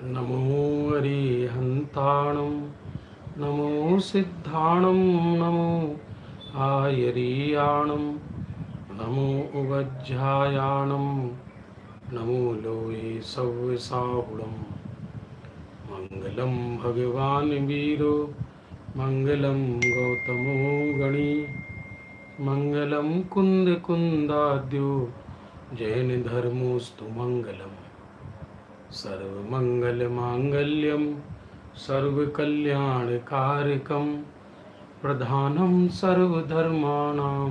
नमो अरिहन्ताणं नमो सिद्धाणं नमो आयरीयाणं नमो उवज्झायाणं नमो लोये सव्यसाहुणं मङ्गलं भगवान् वीरो मङ्गलं गौतमो गणी मङ्गलं कुन्दकुन्दाद्यो जैनधर्मोऽस्तु मङ्गलम् सर्वमङ्गलमाङ्गल्यं सर्वकल्याणकारकं प्रधानं सर्वधर्माणां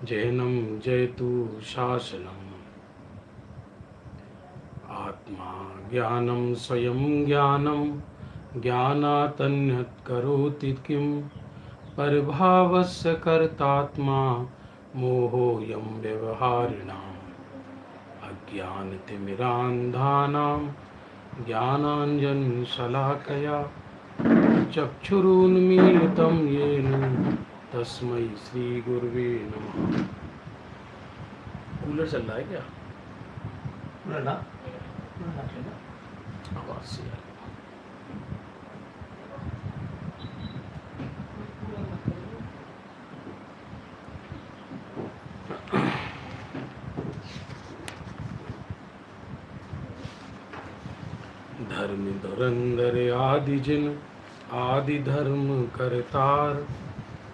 जैनं जयतु शासनम् आत्मा ज्ञानं स्वयं ज्ञानं ज्ञानातन्यत् करोति किं परभावस्य कर्तात्मा मोहोऽयं व्यवहारिणाम् अज्ञानतिमिरान्धानां ज्ञानाञ्जनशलाकया चक्षुरुन्मीलितं येन तस्मै श्रीगुरुवे नमः। कूलर चल रहा है क्या? ना आवाज से यार। धर्म धुरंधर आदि जिन आदि धर्म करतार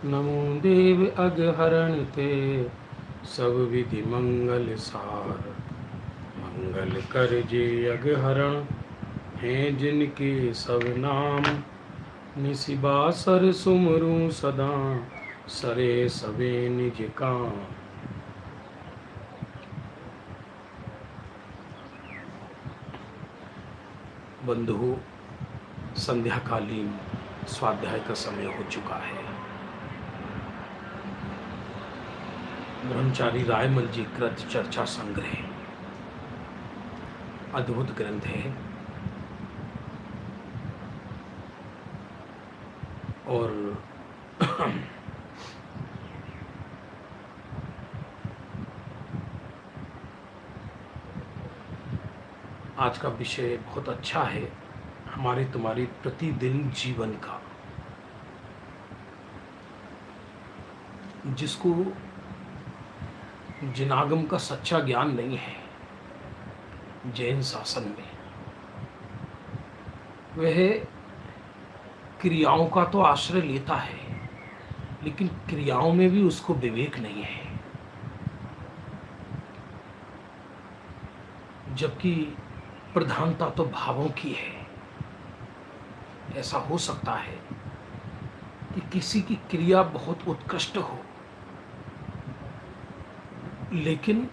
नमो देव अगहरण ते सब विधि मंगल सार मंगल कर जे अगहरण हैं जिनके सब नाम निशिबासर सुमरू सदा सरे सबे निज काम। बंधु, संध्याकालीन स्वाध्याय का समय हो चुका है। ब्रह्मचारी रायमल जी कृत चर्चा संग्रह अद्भुत ग्रंथ है और आज का विषय बहुत अच्छा है हमारे तुम्हारी प्रतिदिन जीवन का, जिसको जिनागम का सच्चा ज्ञान नहीं है जैन शासन में, वह क्रियाओं का तो आश्रय लेता है लेकिन क्रियाओं में भी उसको विवेक नहीं है। जबकि प्रधानता तो भावों की है। ऐसा हो सकता है कि किसी की क्रिया बहुत उत्कृष्ट हो लेकिन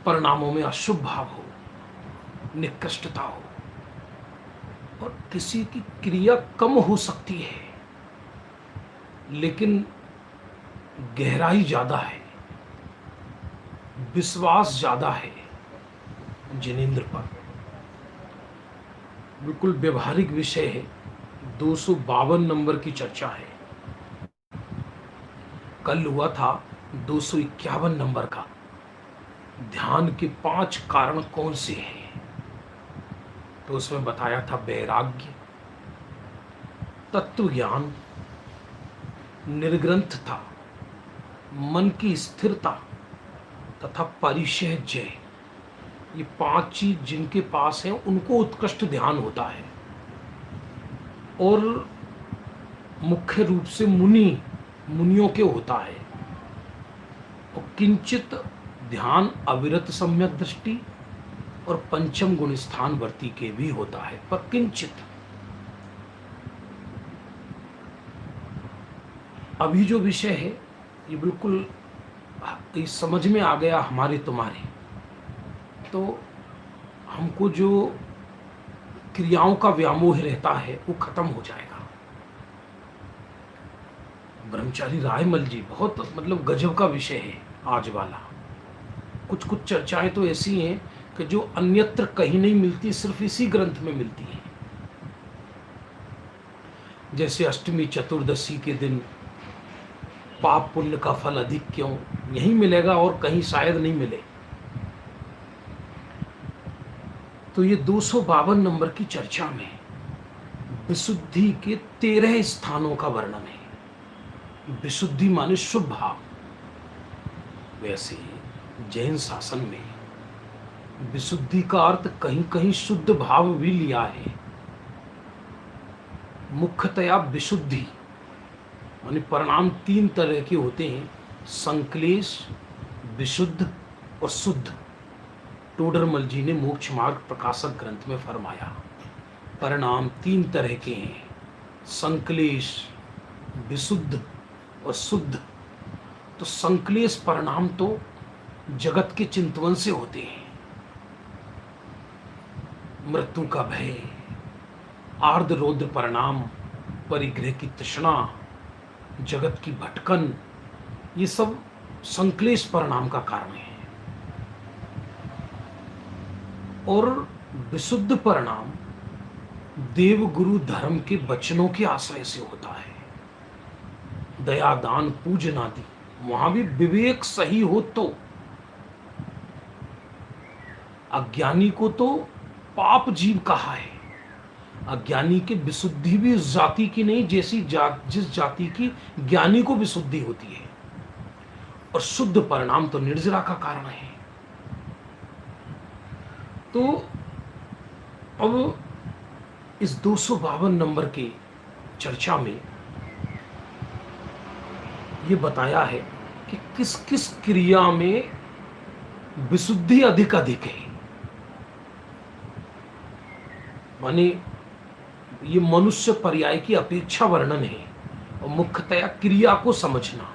परिणामों में अशुभ भाव हो, निकृष्टता हो, और किसी की क्रिया कम हो सकती है लेकिन गहराई ज्यादा है, विश्वास ज्यादा है जिनेंद्र पर। बिल्कुल व्यवहारिक विषय है। 252 नंबर की चर्चा है। कल हुआ था 251 नंबर का, ध्यान के 5 कारण कौन से हैं। तो उसमें बताया था वैराग्य, तत्व ज्ञान, निर्ग्रंथता, मन की स्थिरता तथा परिचय जय। ये 5 चीज जिनके पास हैं उनको उत्कृष्ट ध्यान होता है। और मुख्य रूप से मुनियों के होता है। और किंचित ध्यान अविरत सम्यक दृष्टि और पंचम गुण स्थान वर्ती के भी होता है, पर किंचित। अभी जो विषय है ये बिल्कुल इस समझ में आ गया हमारे तुम्हारे, तो हमको जो क्रियाओं का व्यामोह रहता है वो खत्म हो जाएगा। ब्रह्मचारी रायमल जी बहुत मतलब गजब का विषय है आज वाला। कुछ कुछ चर्चाएं तो ऐसी हैं कि जो अन्यत्र कहीं नहीं मिलती, सिर्फ इसी ग्रंथ में मिलती है। जैसे अष्टमी चतुर्दशी के दिन पाप पुण्य का फल अधिक क्यों, यहीं मिलेगा और कहीं शायद नहीं मिले। तो ये 252 नंबर की चर्चा में विशुद्धि के 13 स्थानों का वर्णन है। विशुद्धि माने शुभ भाव। वैसे जैन शासन में विशुद्धि का अर्थ कहीं कहीं शुद्ध भाव भी लिया है। मुख्यतया विशुद्धि माने परिणाम 3 तरह के होते हैं: संक्लेश, विशुद्ध और शुद्ध। टोडरमल जी ने मोक्ष मार्ग प्रकाशक ग्रंथ में फरमाया परिणाम 3 तरह के हैं: संक्लेश, विशुद्ध और शुद्ध। तो संक्लेश परिणाम तो जगत के चिंतवन से होते हैं। मृत्यु का भय, आर्द रौद्र परिणाम, परिग्रह की तृष्णा, जगत की भटकन, ये सब संक्लेश परिणाम का कारण है। और विशुद्ध परिणाम देव गुरु धर्म के वचनों के आश्रय से होता है। दया, दान, पूजन आदि, वहां भी विवेक सही हो तो। अज्ञानी को तो पाप जीव कहा है। अज्ञानी की विशुद्धि भी उस जाति की नहीं जैसी जिस जाति की ज्ञानी को विशुद्धि होती है। और शुद्ध परिणाम तो निर्जरा का कारण है। तो अब इस 252 नंबर की चर्चा में ये बताया है कि किस किस क्रिया में विशुद्धि अधिक अधिक है। माने ये मनुष्य पर्याय की अपेक्षा वर्णन है। और मुख्यतया क्रिया को समझना।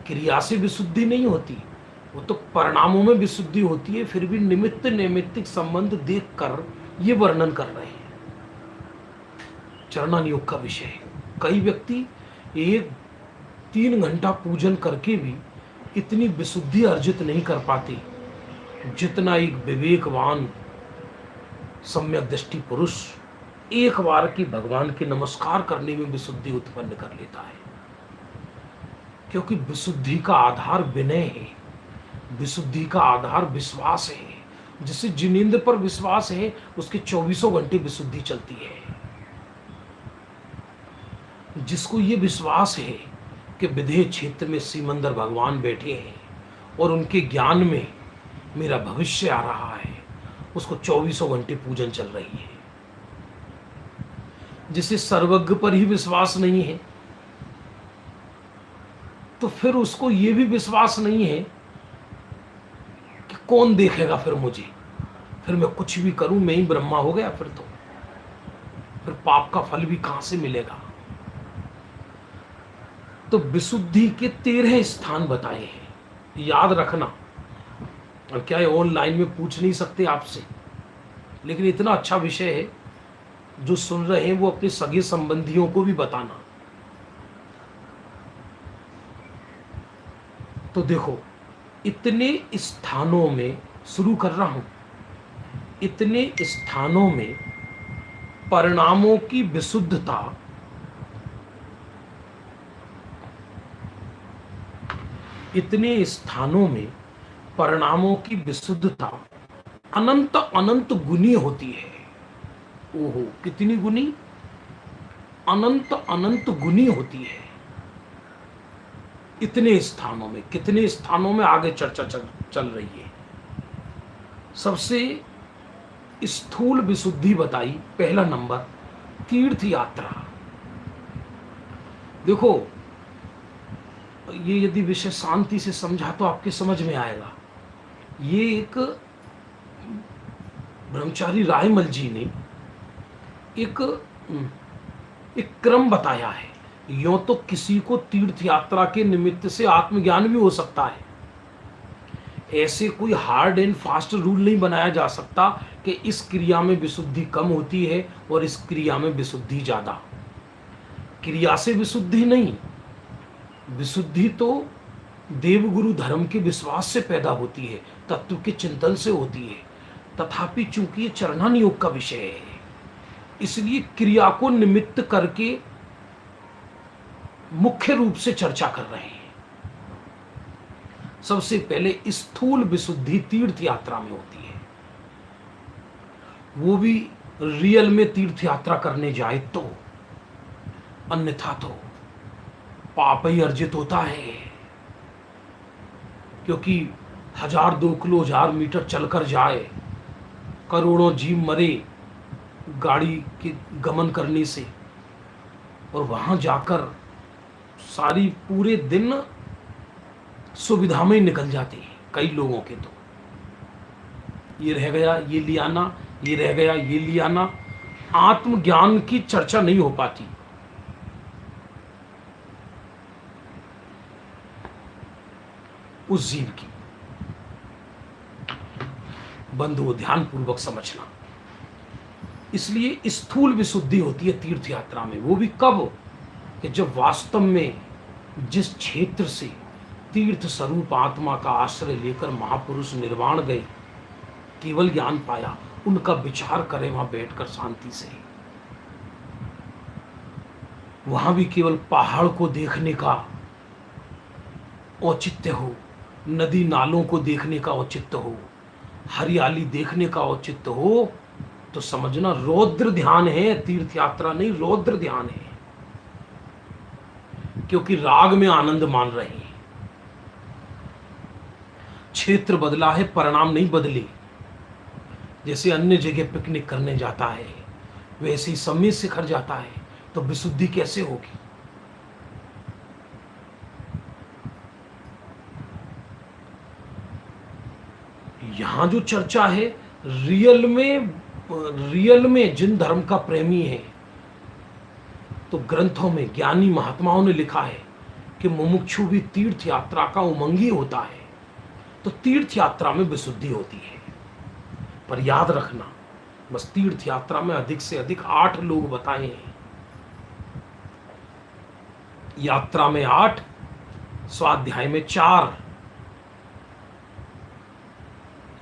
क्रिया से विशुद्धि नहीं होती, वो तो परिणामों में विशुद्धि होती है। फिर भी निमित्त नैमित्तिक संबंध देखकर ये वर्णन कर रहे हैं। चरणान योग का विषय है। कई व्यक्ति 1-3 घंटा पूजन करके भी इतनी विशुद्धि अर्जित नहीं कर पाते जितना एक विवेकवान सम्यक दृष्टि पुरुष एक बार की भगवान के नमस्कार करने में विशुद्धि उत्पन्न कर लेता है। क्योंकि विशुद्धि का आधार विनय है, विशुद्धि का आधार विश्वास है। जिसे जिनेंद्र पर विश्वास है उसके 24 घंटे विशुद्धि चलती है। जिसको ये विश्वास है कि विधेय क्षेत्र में सिमंदर भगवान बैठे हैं और उनके ज्ञान में मेरा भविष्य आ रहा है, उसको 24 घंटे पूजन चल रही है। जिसे सर्वज्ञ पर ही विश्वास नहीं है तो फिर उसको ये भी विश्वास नहीं है कि कौन देखेगा फिर मुझे, फिर मैं कुछ भी करूं मैं ही ब्रह्मा हो गया। फिर पाप का फल भी कहां से मिलेगा। तो विशुद्धि के 13 स्थान बताए हैं, याद रखना। और क्या है, ऑनलाइन में पूछ नहीं सकते आपसे, लेकिन इतना अच्छा विषय है, जो सुन रहे हैं वो अपने सगे संबंधियों को भी बताना। तो देखो, इतने स्थानों में शुरू कर रहा हूं, इतने स्थानों में परिणामों की विशुद्धता इतने स्थानों में परिणामों की विशुद्धता अनंत अनंत गुनी होती है। ओहो, कितनी गुनी? अनंत अनंत गुनी होती है। इतने स्थानों में, कितने स्थानों में आगे चर्चा चल रही है। सबसे स्थूल विशुद्धि बताई, पहला नंबर तीर्थ यात्रा। देखो, ये यदि विषय शांति से समझा तो आपके समझ में आएगा। ये एक ब्रह्मचारी रायमल जी ने एक क्रम बताया है। यूं तो किसी को तीर्थ यात्रा के निमित्त से आत्मज्ञान भी हो सकता है। ऐसे कोई हार्ड एंड फास्ट रूल नहीं बनाया जा सकता कि इस क्रिया में विशुद्धि कम होती है और इस क्रिया में विशुद्धि ज्यादा। क्रिया से विशुद्धि नहीं, विशुद्धि तो देवगुरु धर्म के विश्वास से पैदा होती है, तत्व के चिंतन से होती है। तथापि चूंकि ये चरणान योग का विषय है, इसलिए क्रिया को निमित्त करके मुख्य रूप से चर्चा कर रहे हैं। सबसे पहले स्थूल विशुद्धि तीर्थ यात्रा में होती है। वो भी रियल में तीर्थ यात्रा करने जाए तो, अन्यथा तो पाप ही अर्जित होता है। क्योंकि 1000-2 किलो 1000 मीटर चलकर जाए, करोड़ों जीव मरे गाड़ी के गमन करने से, और वहां जाकर सारी पूरे दिन सुविधा में ही निकल जाते हैं कई लोगों के। तो ये रह गया ये ले आना, ये रह गया ये ले आना, आत्मज्ञान की चर्चा नहीं हो पाती। उस जीव की बंधुओं ध्यान पूर्वक समझना। इसलिए स्थूल विशुद्धि होती है तीर्थ यात्रा में। वो भी कब? कि जब वास्तव में जिस क्षेत्र से तीर्थ स्वरूप आत्मा का आश्रय लेकर महापुरुष निर्वाण गए, केवल ज्ञान पाया, उनका विचार करें वहां बैठकर शांति से। वहां भी केवल पहाड़ को देखने का औचित्य हो, नदी नालों को देखने का औचित्य हो, हरियाली देखने का औचित्य हो, तो समझना रौद्र ध्यान है, तीर्थ यात्रा नहीं, रौद्र ध्यान है। क्योंकि राग में आनंद मान रहे हैं। क्षेत्र बदला है, परिणाम नहीं बदले। जैसे अन्य जगह पिकनिक करने जाता है, वैसे ही समय शिखर जाता है, तो विशुद्धि कैसे होगी? यहां जो चर्चा है, रियल में जिन धर्म का प्रेमी है, तो ग्रंथों में ज्ञानी महात्माओं ने लिखा है कि मुमुक्षु भी तीर्थ यात्रा का उमंगी होता है। तो तीर्थ यात्रा में विशुद्धि होती है। पर याद रखना, बस तीर्थ यात्रा में अधिक से अधिक 8 लोग बताए हैं। यात्रा में 8, स्वाध्याय में 4,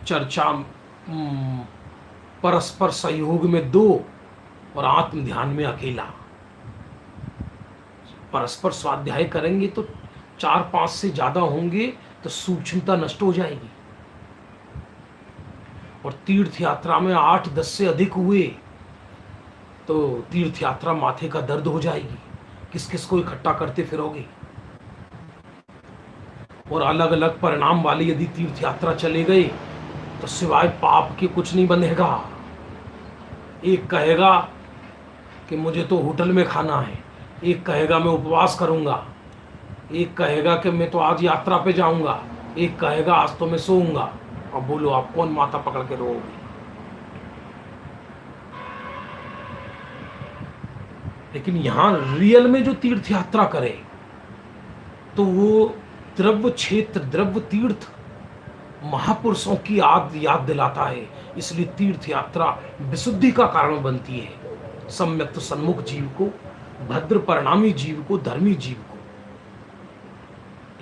चर्चा परस्पर सहयोग में 2 और आत्म ध्यान में अकेला। परस्पर स्वाध्याय करेंगे तो 4-5 से ज्यादा होंगे तो सूक्ष्मता नष्ट हो जाएगी। और तीर्थ यात्रा में 8-10 से अधिक हुए तो तीर्थ यात्रा माथे का दर्द हो जाएगी। किस किस को इकट्ठा करते फिरोगे? और अलग अलग परिणाम वाले यदि तीर्थ यात्रा चले गए तो सिवाय पाप के कुछ नहीं बनेगा। एक कहेगा कि मुझे तो होटल में खाना है, एक कहेगा मैं उपवास करूंगा, एक कहेगा कि मैं तो आज यात्रा पे जाऊंगा, एक कहेगा आज तो मैं सोऊंगा। अब बोलो आप कौन माथा पकड़ के रोओगे? लेकिन यहां रियल में जो तीर्थ यात्रा करे तो वो द्रव्य क्षेत्र, द्रव्य तीर्थ महापुरुषों की याद दिलाता है। इसलिए तीर्थ यात्रा विशुद्धि का कारण बनती है। सम्यक तो सन्मुख जीव को, भद्र परिणामी जीव को, धर्मी जीव को,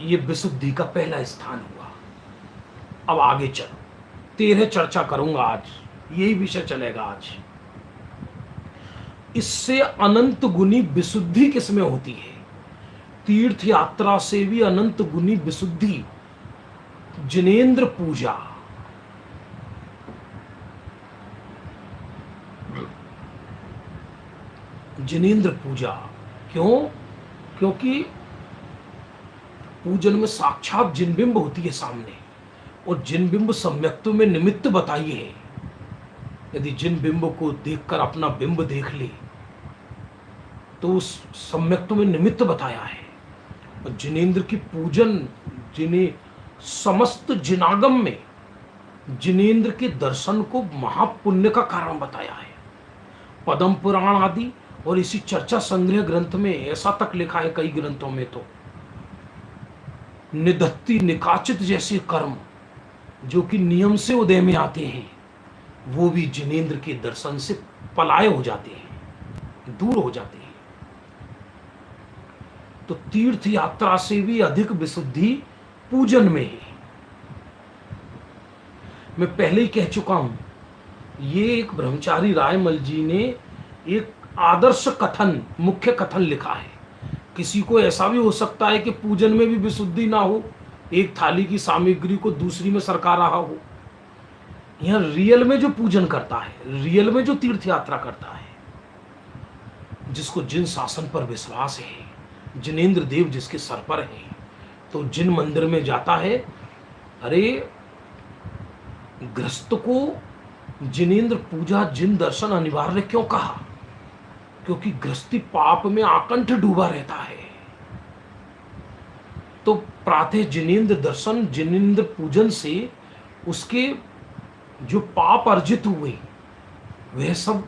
ये विशुद्धि का पहला स्थान हुआ। अब आगे चलो, 13 चर्चा करूंगा आज, यही विषय चलेगा आज। इससे अनंत गुनी विशुद्धि किसमें होती है? तीर्थ यात्रा से भी अनंत गुनी विशुद्धि जिनेंद्र पूजा। जिनेंद्र पूजा क्यों? क्योंकि पूजन में साक्षात जिनबिंब होती है सामने, और जिनबिंब सम्यक्त्व में निमित्त बताई है। यदि जिनबिंब को देखकर अपना बिंब देख ले तो उस सम्यक्त्व में निमित्त बताया है। और जिनेंद्र की पूजन, जिन्हें समस्त जिनागम में जिनेंद्र के दर्शन को महापुण्य का कारण बताया है। पद्म पुराण आदि और इसी चर्चा संग्रह ग्रंथ में ऐसा तक लिखा है, कई ग्रंथों में तो निधत्ति निकाचित जैसे कर्म जो कि नियम से उदय में आते हैं, वो भी जिनेंद्र के दर्शन से पलाय हो जाते हैं, दूर हो जाते हैं। तो तीर्थ यात्रा से भी अधिक विशुद्धि पूजन में है। मैं पहले ही कह चुका हूं, ये एक ब्रह्मचारी रायमल जी ने एक आदर्श कथन, मुख्य कथन लिखा है। किसी को ऐसा भी हो सकता है कि पूजन में भी विशुद्धि ना हो, एक थाली की सामग्री को दूसरी में सरका रहा हो। यहां रियल में जो पूजन करता है, रियल में जो तीर्थ यात्रा करता है, जिसको जिन शासन पर विश्वास है, जिनेंद्र देव जिसके सर पर है, तो जिन मंदिर में जाता है, अरे गृहस्थ को जिनेंद्र पूजा जिन दर्शन अनिवार्य क्यों कहा? क्योंकि गृहस्थी पाप में आकंठ डूबा रहता है। तो प्रातः जिनेंद्र दर्शन, जिनेंद्र पूजन से उसके जो पाप अर्जित हुए वह सब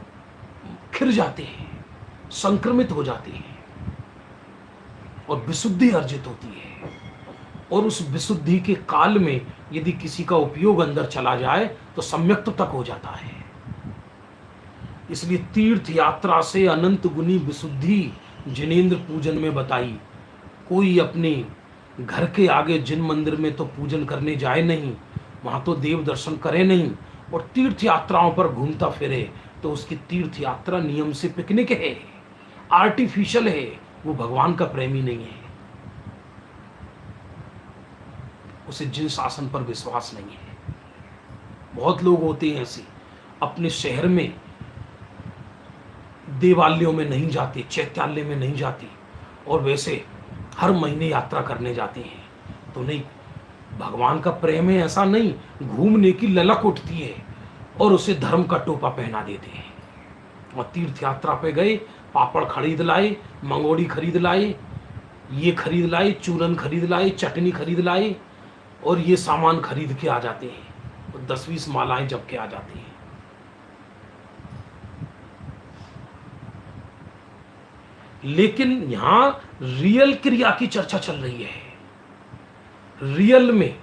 खिर जाते हैं, संक्रमित हो जाते हैं और विशुद्धि अर्जित होती है। और उस विशुद्धि के काल में यदि किसी का उपयोग अंदर चला जाए तो सम्यक्त तक हो जाता है। इसलिए तीर्थ यात्रा से अनंत गुनी विशुद्धि जिनेंद्र पूजन में बताई। कोई अपने घर के आगे जिन मंदिर में तो पूजन करने जाए नहीं, वहां तो देव दर्शन करे नहीं, और तीर्थ यात्राओं पर घूमता फिरे तो उसकी तीर्थ यात्रा नियम से पिकनिक है, आर्टिफिशियल है, वो भगवान का प्रेमी नहीं है, उसे जिन शासन पर विश्वास नहीं है। बहुत लोग होते हैं ऐसे, अपने शहर में देवालयों में नहीं जाते, चैत्यालय में नहीं जाते, और वैसे हर महीने यात्रा करने जाते हैं। तो नहीं, भगवान का प्रेम है ऐसा नहीं, घूमने की ललक उठती है और उसे धर्म का टोपा पहना देते हैं। और तीर्थ यात्रा पे गए, पापड़ खरीद लाए, मंगोड़ी खरीद लाए, ये खरीद लाए, चूरन खरीद लाए, चटनी खरीद लाए, और ये सामान खरीद के आ जाते हैं और 10-20 मालाएं जप के आ जाते हैं। लेकिन यहां रियल क्रिया की चर्चा चल रही है। रियल में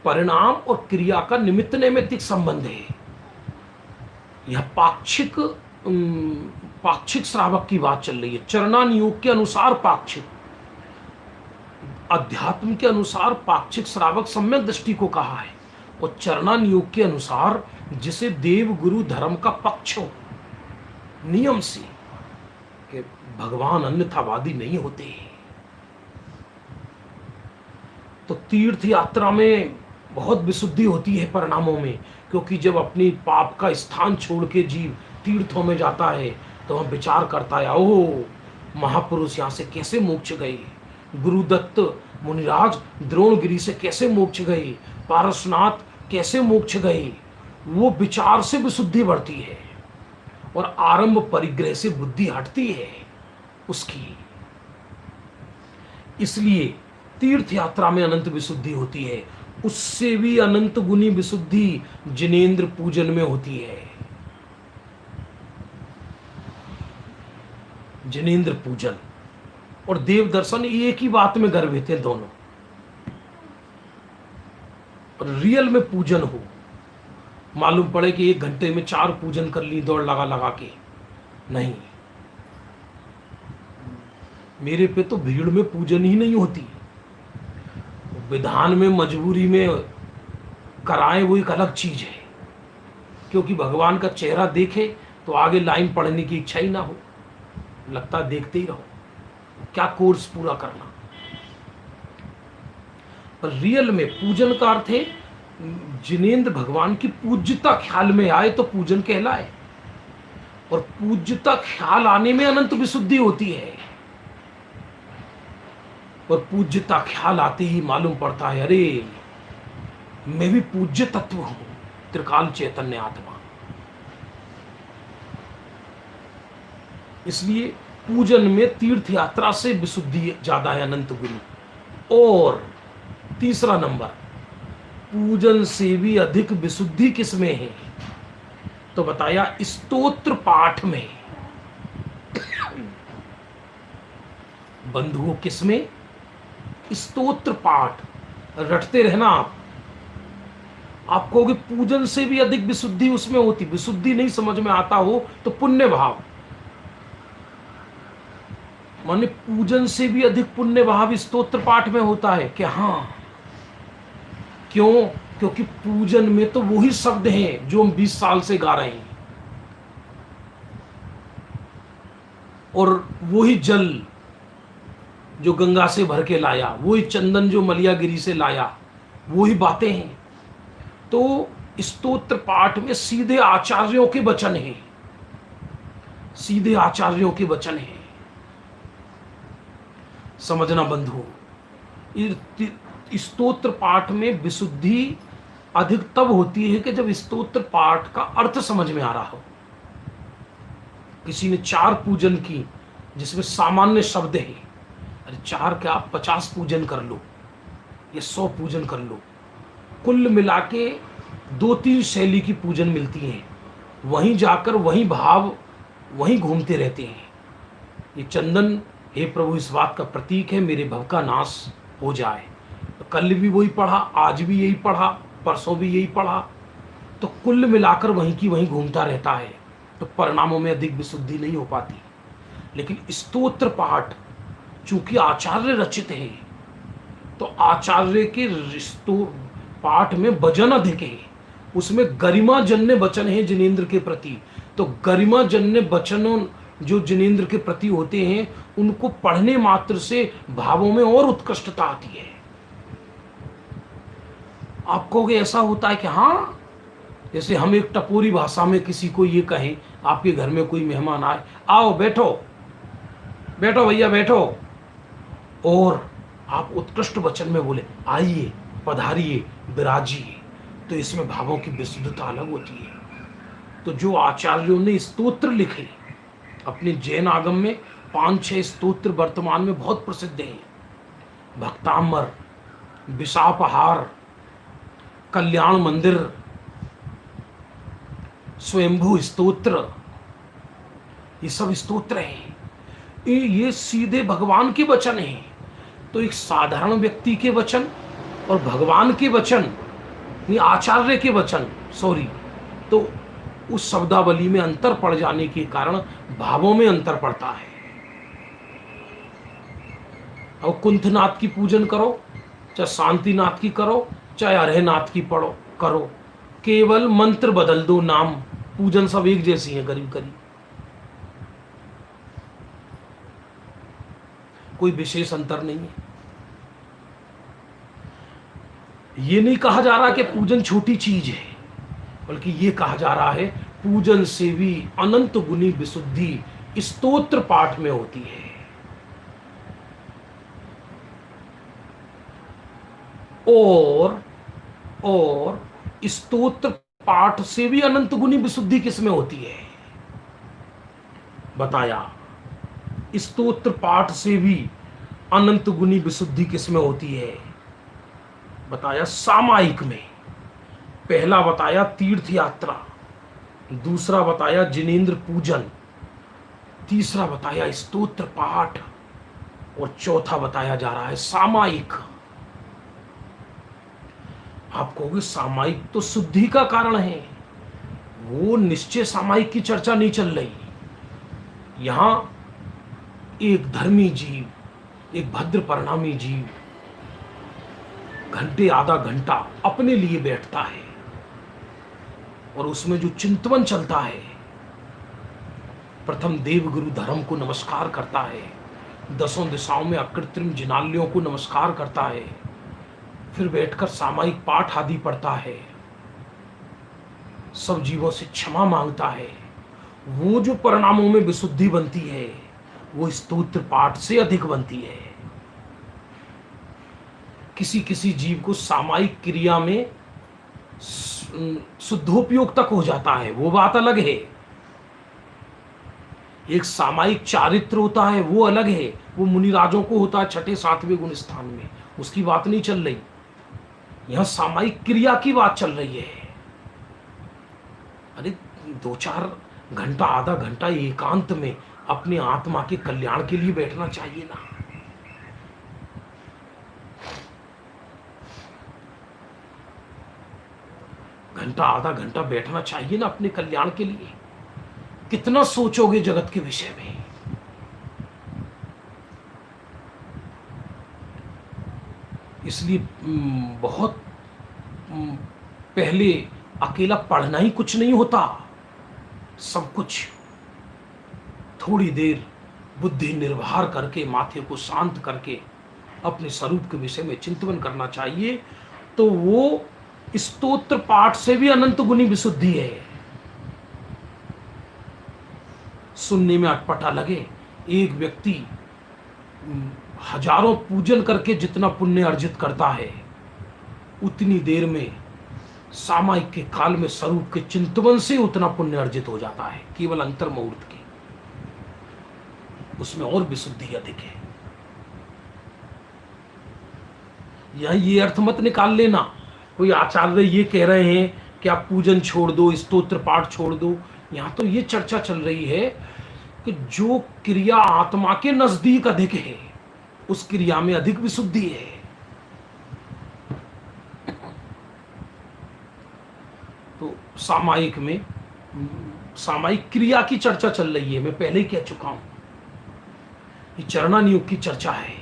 परिणाम और क्रिया का निमित्त नैमित्तिक संबंध है। यह पाक्षिक श्रावक की बात चल रही है। चरणानुयोग के अनुसार पाक्षिक, अध्यात्म के अनुसार पाक्षिक श्रावक सम्यक दृष्टि को कहा है, और चरणानुयोग के अनुसार जिसे देव गुरु धर्म का पक्ष हो, नियम से कि भगवान अन्यथावादी नहीं होते। तो तीर्थ यात्रा में बहुत विशुद्धि होती है परिणामों में, क्योंकि जब अपनी पाप का स्थान छोड़ के जीव तीर्थों में जाता है तो वह विचार करता है, ओह महापुरुष यहाँ से कैसे मोक्ष गए, गुरुदत्त मुनिराज द्रोणगिरी से कैसे मोक्ष गए, पारसनाथ कैसे मोक्ष गए। वो विचार से विशुद्धि बढ़ती है और आरंभ परिग्रह से बुद्धि हटती है उसकी। इसलिए तीर्थ यात्रा में अनंत विशुद्धि होती है, उससे भी अनंत गुनी विशुद्धि जिनेंद्र पूजन में होती है। जिनेंद्र पूजन और देव दर्शन एक ही बात में गर्भित है दोनों। और रियल में पूजन हो, मालूम पड़े कि 1 घंटे में 4 पूजन कर ली दौड़ लगा लगा के, नहीं, मेरे पे तो भीड़ में पूजन ही नहीं होती। विधान में मजबूरी में कराए वो एक अलग चीज है, क्योंकि भगवान का चेहरा देखे तो आगे लाइन पढ़ने की इच्छा ही ना हो, लगता देखते ही रहो, क्या कोर्स पूरा करना। पर रियल में पूजन का अर्थ है जिनेंद्र भगवान की पूज्यता ख्याल में आए तो पूजन कहलाए, और पूज्यता ख्याल आने में अनंत विशुद्धि होती है। और पूज्यता ख्याल आते ही मालूम पड़ता है, अरे मैं भी पूज्य तत्व हूं, त्रिकाल चैतन्य आत्मा। इसलिए पूजन में तीर्थ यात्रा से विशुद्धि ज्यादा है, अनंत गुरु। और तीसरा नंबर, पूजन से भी अधिक विशुद्धि किसमें है? तो बताया स्तोत्र पाठ में। बंधुओं किसमें? स्तोत्र पाठ रटते रहना। आप कहोगे पूजन से भी अधिक विशुद्धि उसमें होती। विशुद्धि नहीं समझ में आता हो तो पुण्य भाव, माने पूजन से भी अधिक पुण्य भाव स्तोत्र पाठ में होता है। कि हाँ, क्यों? क्योंकि पूजन में तो वही शब्द हैं जो हम 20 साल से गा रहे हैं, और वही जल जो गंगा से भर के लाया, वही चंदन जो मलियागिरी से लाया, वही बातें हैं। तो स्तोत्र पाठ में सीधे आचार्यों के वचन हैं, सीधे आचार्यों के वचन हैं। समझना बंधु, स्तोत्र पाठ में विशुद्धि अधिक तब होती है कि जब स्तोत्र पाठ का अर्थ समझ में आ रहा हो। किसी ने 4 पूजन की जिसमें सामान्य शब्द है, अरे 4 क्या, आप 50 पूजन कर लो या 100 पूजन कर लो, कुल मिला के 2-3 शैली की पूजन मिलती है, वहीं जाकर वहीं भाव वहीं घूमते रहते हैं। ये चंदन हे प्रभु इस बात का प्रतीक है मेरे भव का नाश हो जाए, तो कल भी वही पढ़ा, आज भी यही पढ़ा, परसों भी यही पढ़ा, तो कुल मिलाकर वहीं की वहीं घूमता रहता है, तो परिणामों में अधिक विशुद्धि नहीं हो पाती। लेकिन स्तोत्र पाठ चूंकि आचार्य रचित है, तो आचार्य के पाठ में वजन अधिक है, उसमें गरिमा जन्य वचन है जिनेंद्र के प्रति। तो गरिमा जन्य वचनों जो जिनेंद्र के प्रति होते हैं, उनको पढ़ने मात्र से भावों में और उत्कृष्टता आती है। आप कहोगे ऐसा होता है कि हाँ, जैसे हम एक टपोरी भाषा में किसी को ये कहें, आपके घर में कोई मेहमान आए, आओ बैठो बैठो भैया बैठो, और आप उत्कृष्ट वचन में बोले आइए पधारिए विराजिए, तो इसमें भावों की विशुद्धता अलग होती है। तो जो आचार्यों ने स्तोत्र लिखे अपने जैन आगम में, 5-6 स्तोत्र वर्तमान में बहुत प्रसिद्ध हैं। भक्तामर, विशापहार, कल्याण मंदिर, स्वयंभू स्तोत्र, ये सब स्तोत्र हैं। ये सीधे भगवान के वचन हैं। तो एक साधारण व्यक्ति के वचन और भगवान के वचन, नहीं आचार्य के वचन, सॉरी, तो उस शब्दावली में अंतर पड़ जाने के कारण भावों में अंतर पड़ता है। और कुंथनाथ की पूजन करो, चाहे शांतिनाथ की करो, चाहे अरहनाथ की पढ़ो करो, केवल मंत्र बदल दो, नाम पूजन सब एक जैसी है करीब करीब, कोई विशेष अंतर नहीं है। ये नहीं कहा जा रहा कि पूजन छोटी चीज है, बल्कि ये कहा जा रहा है पूजन से भी अनंत गुनी विशुद्धि स्तोत्र पाठ में होती है। और स्तोत्र पाठ से भी अनंत गुनी विशुद्धि किसमें होती है बताया। स्तोत्र पाठ से भी अनंत गुनी विशुद्धि किसमें होती है बताया। सामायिक में पहला बताया तीर्थ यात्रा, दूसरा बताया जिनेंद्र पूजन, तीसरा बताया स्तोत्र पाठ, और चौथा बताया जा रहा है सामायिक। आप कहोगे सामायिक तो शुद्धि का कारण है, वो निश्चय सामायिक की चर्चा नहीं चल रही। यहां एक धर्मी जीव, एक भद्र परिणामी जीव घंटे आधा घंटा अपने लिए बैठता है, और उसमें जो चिंतन चलता है, प्रथम देवगुरु धर्म को नमस्कार करता है, 10 दिशाओं में अकृत्रिम जिनाल्यों को नमस्कार करता है, फिर बैठकर सामायिक पाठ आदि पढ़ता है, सब जीवों से क्षमा मांगता है, वो जो परिणामों में विशुद्धि बनती है वो स्तोत्र पाठ से अधिक बनती है। किसी किसी जीव को सामायिक क्रिया में शुद्धोपयोग तक हो जाता है, वो बात अलग है। एक सामायिक चारित्र होता है, वो अलग है, वो मुनिराजों को होता है 6, 7वें गुण स्थान में, उसकी बात नहीं चल रही। यहां सामायिक क्रिया की बात चल रही है। अरे 2-4 घंटा, आधा घंटा एकांत में अपने आत्मा के कल्याण के लिए बैठना चाहिए ना। घंटा आधा घंटा बैठना चाहिए ना अपने कल्याण के लिए। कितना सोचोगे जगत के विषय में। इसलिए बहुत पहले अकेला पढ़ना ही कुछ नहीं होता, सब कुछ थोड़ी देर बुद्धि निर्भर करके, माथे को शांत करके अपने स्वरूप के विषय में चिंतन करना चाहिए। तो वो स्तोत्र पाठ से भी अनंत गुनी विशुद्धि है। सुनने में अटपटा लगे, एक व्यक्ति हजारों पूजन करके जितना पुण्य अर्जित करता है, उतनी देर में सामायिक के काल में स्वरूप के चिंतवन से उतना पुण्य अर्जित हो जाता है, केवल अंतर मुहूर्त की। उसमें और विशुद्धि अधिक है। यह ये अर्थ मत निकाल लेना कोई आचार्य ये कह रहे हैं कि आप पूजन छोड़ दो, स्तोत्र पाठ छोड़ दो। यहां तो ये चर्चा चल रही है कि जो क्रिया आत्मा के नजदीक अधिक है, उस क्रिया में अधिक विशुद्धि है। तो सामायिक में सामायिक क्रिया की चर्चा चल रही है। मैं पहले ही कह चुका हूं, ये चरणानुयोग की चर्चा है।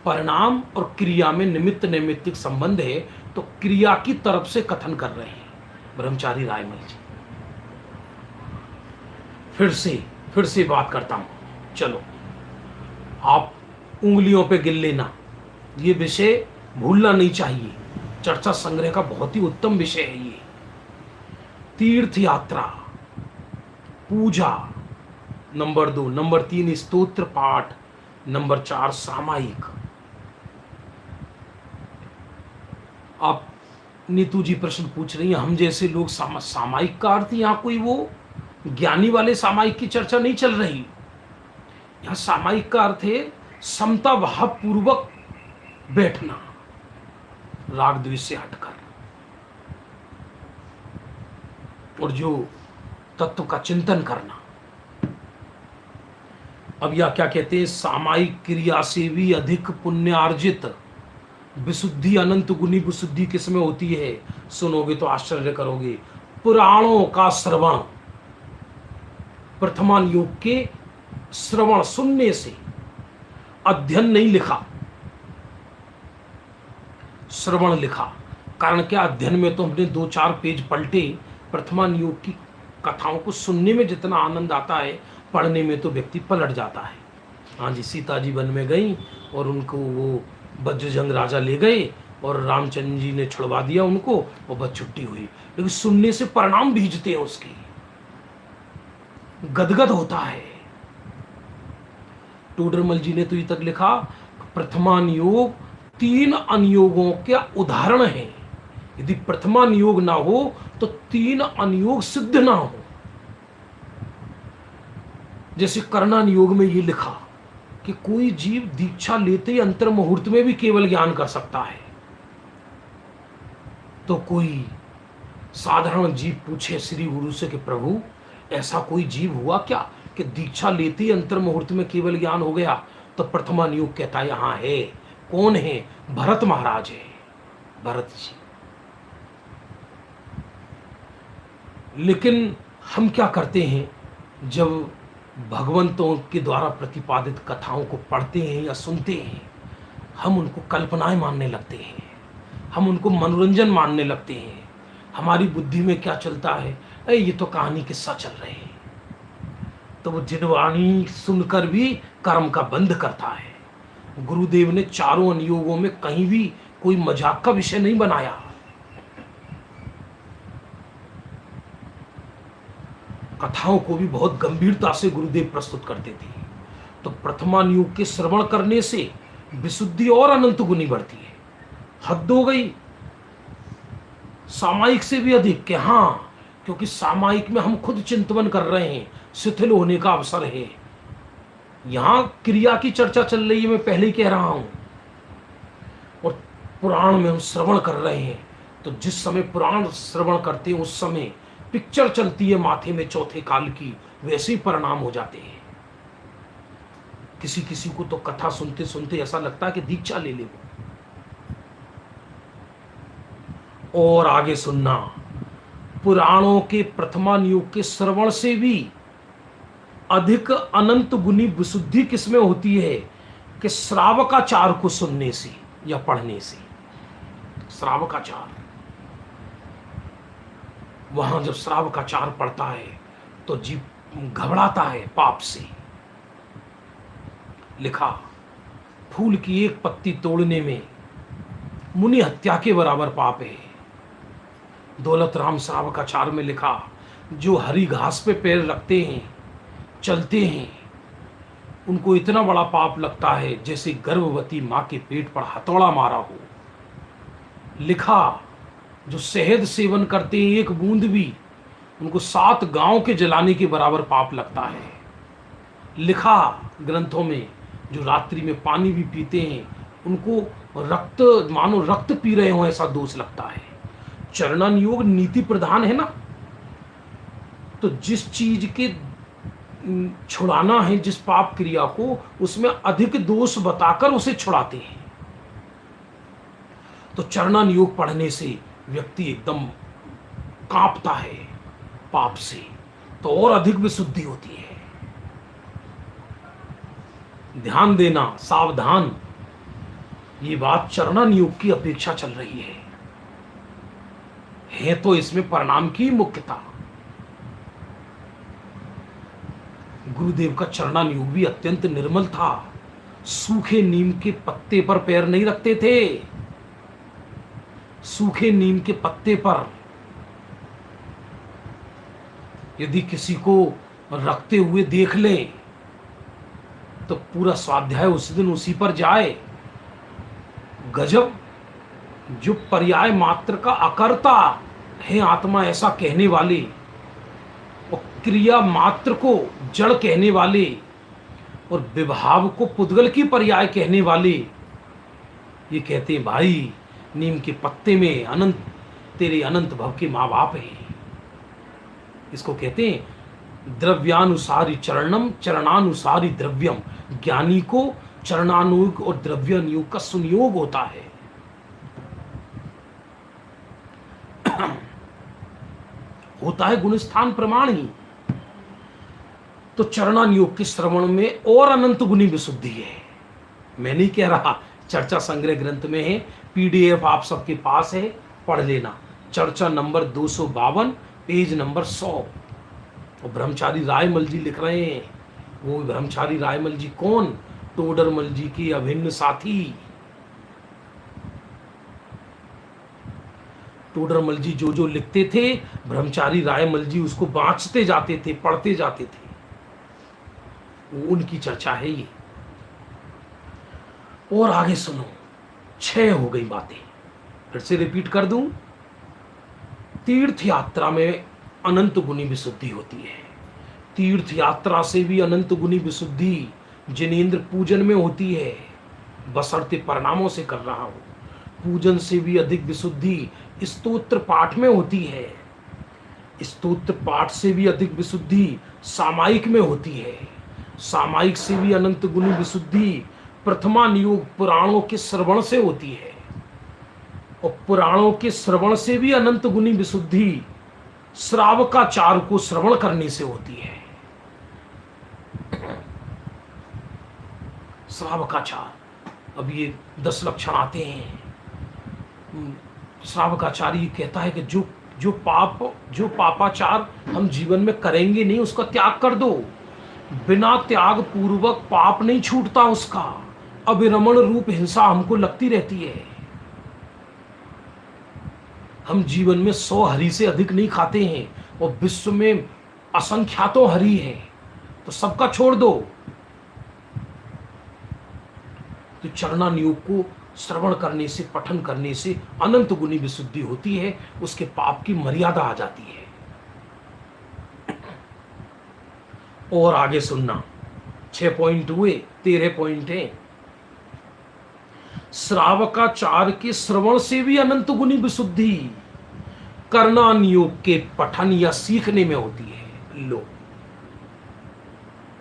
परिणाम और क्रिया में निमित्त नैमित्तिक संबंध है, तो क्रिया की तरफ से कथन कर रहे हैं ब्रह्मचारी रायमल जी। फिर से बात करता हूं। चलो, आप उंगलियों पे गिन लेना, ये विषय भूलना नहीं चाहिए। चर्चा संग्रह का बहुत ही उत्तम विषय है ये। तीर्थ यात्रा, पूजा नंबर 2, नंबर 3 स्तोत्र पाठ, नंबर 4 सामायिक। आप नीतू जी प्रश्न पूछ रही हैं, हम जैसे लोग सामायिक का अर्थ, यहां कोई वो ज्ञानी वाले सामायिक की चर्चा नहीं चल रही। यहां सामायिक का अर्थ है समता भाव पूर्वक बैठना, राग द्वेष से हटकर, और जो तत्व का चिंतन करना। अब यह क्या कहते हैं, सामायिक क्रिया से भी अधिक पुण्यार्जित विशुद्धि, अनंत गुनी विशुद्धि किसमें होती है? सुनोगे तो आश्चर्य करोगे। पुराणों का श्रवण, प्रथमान योग के श्रवण सुनने से, अध्ययन नहीं लिखा, श्रवण लिखा। कारण क्या, अध्ययन में तो हमने 2-4 पेज पलटे, प्रथमान योग की कथाओं को सुनने में जितना आनंद आता है, पढ़ने में तो व्यक्ति पलट जाता है। हाँ जी, सीता जी वन में गई और उनको वो वज्रजंग राजा ले गए और रामचंद्र जी ने छुड़वा दिया उनको, और बस छुट्टी हुई। लेकिन सुनने से परिणाम भीजते हैं उसके, गदगद होता है। टोडरमल जी ने तो ये तक लिखा, प्रथमान योग 3 अनुयोगों के उदाहरण है। यदि प्रथमान योग ना हो तो 3 अनुयोग सिद्ध ना हो। जैसे कर्णान योग में ये लिखा कि कोई जीव दीक्षा लेते ही अंतर मुहूर्त में भी केवल ज्ञान कर सकता है। तो कोई साधारण जीव पूछे श्री गुरु से कि प्रभु, ऐसा कोई जीव हुआ क्या कि दीक्षा लेते ही अंतर मुहूर्त में केवल ज्ञान हो गया? तो प्रथमान योग कहता है यहां है। कौन है? भरत महाराज है, भरत जी। लेकिन हम क्या करते हैं, जब भगवंतों के द्वारा प्रतिपादित कथाओं को पढ़ते हैं या सुनते हैं, हम उनको कल्पनाएं मानने लगते हैं, हम उनको मनोरंजन मानने लगते हैं। हमारी बुद्धि में क्या चलता है, अरे ये तो कहानी किस्सा चल रहे हैं। तो वो जिनवाणी सुनकर भी कर्म का बंध करता है। गुरुदेव ने 4 अनुयोगों में कहीं भी कोई मजाक का विषय नहीं बनाया। कथाओं को भी बहुत गंभीरता से गुरुदेव प्रस्तुत करते थे। तो प्रथमान योग के श्रवण करने से विशुद्धि और अनंत गुनी बढ़ती है। हद हो गई सामायिक से भी अधिक के। हाँ, क्योंकि सामायिक में हम खुद चिंतन कर रहे हैं, शिथिल होने का अवसर है। यहां क्रिया की चर्चा चल रही है, मैं पहले ही कह रहा हूं, और पुराण में हम श्रवण कर रहे हैं। तो जिस समय पुराण श्रवण करते हैं उस समय पिक्चर चलती है माथे में चौथे काल की, वैसे ही परिणाम हो जाते हैं। किसी किसी को तो कथा सुनते सुनते ऐसा लगता है कि दीक्षा ले ले वो। और आगे सुनना, पुराणों के प्रथमान योग के श्रवण से भी अधिक अनंत गुनी विशुद्धि किसमें होती है कि श्रावकाचार को सुनने से या पढ़ने से। श्रावकाचार, वहां जब श्रावकाचार पढ़ता है तो जीव घबराता है पाप से। लिखा, फूल की एक पत्ती तोड़ने में मुनि हत्या के बराबर पाप है। दौलत राम श्रावकाचार्य में लिखा, जो हरी घास पे पैर रखते हैं, चलते हैं, उनको इतना बड़ा पाप लगता है जैसे गर्भवती माँ के पेट पर हथौड़ा मारा हो। लिखा, जो शहद सेवन करते हैं एक बूंद भी, उनको 7 गांव के जलाने के बराबर पाप लगता है। लिखा ग्रंथों में, जो रात्रि में पानी भी पीते हैं उनको रक्त, मानो रक्त पी रहे हो ऐसा दोष लगता है। चरणन योग नीति प्रधान है ना, तो जिस चीज के छुड़ाना है, जिस पाप क्रिया को, उसमें अधिक दोष बताकर उसे छुड़ाते हैं। तो चरणन योग पढ़ने से व्यक्ति एकदम कांपता है पाप से, तो और अधिक विशुद्धि होती है। ध्यान देना, सावधान, ये बात चरणन योग की अपेक्षा चल रही है तो इसमें परिणाम की मुख्यता। गुरुदेव का चरणन योग भी अत्यंत निर्मल था। सूखे नीम के पत्ते पर पैर नहीं रखते थे, सूखे नीम के पत्ते पर यदि किसी को रखते हुए देख लें तो पूरा स्वाध्याय उस दिन उसी पर जाए। गजब, जो पर्याय मात्र का अकर्ता है आत्मा ऐसा कहने वाले, और क्रिया मात्र को जड़ कहने वाले, और विभाव को पुद्गल की पर्याय कहने वाले, ये कहते हैं भाई नीम के पत्ते में अनंत, तेरे अनंत भव के माँ बाप हैं। इसको कहते हैं द्रव्यानुसारी चरणम, चरणानुसारी द्रव्यम। ज्ञानी को चरणानुयोग और द्रव्यानुयोग का सुनियोग होता है। होता है गुणस्थान प्रमाण ही। तो चरणानुयोग के श्रवण में और अनंत गुनी विशुद्धि है। मैं नहीं कह रहा, चर्चा संग्रह ग्रंथ में है, पीडीएफ आप सबके पास है, पढ़ लेना। चर्चा नंबर 252, पेज नंबर 100। और ब्रह्मचारी रायमल जी लिख रहे हैं। वो ब्रह्मचारी रायमल जी कौन? टोडरमल जी की अभिन्न साथी। टोडरमल जी जो जो लिखते थे, ब्रह्मचारी रायमल जी उसको बाँचते जाते थे, पढ़ते जाते थे। वो उनकी चर्चा है ये। और आगे सुनो, 6 हो गई बातें, फिर से रिपीट कर दूं। तीर्थ यात्रा में अनंत गुनी विशुद्धि होती है। तीर्थ यात्रा से भी अनंत गुनी विशुद्धि जिनेंद्र पूजन में होती है, बशर्ते परिणामों से कर रहा हूं। पूजन से भी अधिक विशुद्धि स्तोत्र पाठ में होती है। स्तोत्र पाठ से भी अधिक विशुद्धि सामायिक में होती है। सामायिक से भी अनंत गुनी विशुद्धि प्रथमा नियोग पुराणों के श्रवण से होती है। और पुराणों के श्रवण से भी अनंत गुनी विशुद्धि श्रावकाचार को श्रवण करने से होती है। श्रावकाचार, अब ये 10 लक्षण आते हैं। श्रावकाचार ये कहता है कि जो पापाचार हम जीवन में करेंगे नहीं, उसका त्याग कर दो। बिना त्याग पूर्वक पाप नहीं छूटता उसका। अविरमण रूप हिंसा हमको लगती रहती है। हम जीवन में 100 हरि से अधिक नहीं खाते हैं, और विश्व में असंख्यातों हरि हैं, तो सबका छोड़ दो। तो चरणानुयोग को श्रवण करने से, पठन करने से अनंत गुनी विशुद्धि होती है। उसके पाप की मर्यादा आ जाती है। और आगे सुनना, 6 पॉइंट हुए, 13 पॉइंट हैं। श्रावकाचार के श्रवण से भी अनंत गुनी विशुद्धि कर्णानुयोग के पठन या सीखने में होती है। लो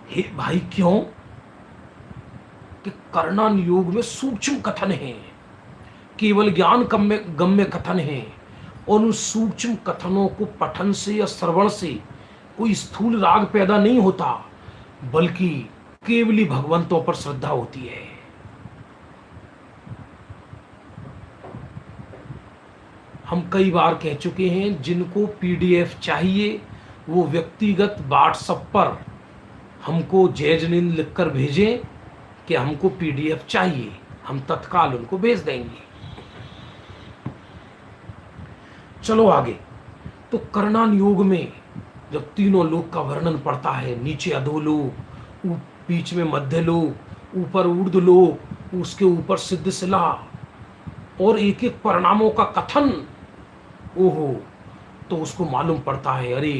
हे भाई, क्यों? कि कर्णानुयोग में सूक्ष्म कथन है, केवल ज्ञान गम्य कथन है। और उन सूक्ष्म कथनों को पठन से या श्रवण से कोई स्थूल राग पैदा नहीं होता, बल्कि केवली भगवंतों पर श्रद्धा होती है। हम कई बार कह चुके हैं, जिनको पीडीएफ चाहिए वो व्यक्तिगत व्हाट्सएप पर हमको जय जिनेंद्र लिखकर भेजें कि हमको पीडीएफ चाहिए, हम तत्काल उनको भेज देंगे। चलो आगे। तो कर्णन योग में जब तीनों लोक का वर्णन पड़ता है, नीचे अधोलोक, बीच में मध्य लोक, ऊपर ऊर्ध्व लोक, उसके ऊपर सिद्ध शिला, और एक एक परिणामों का कथन, ओहो, तो उसको मालूम पड़ता है अरे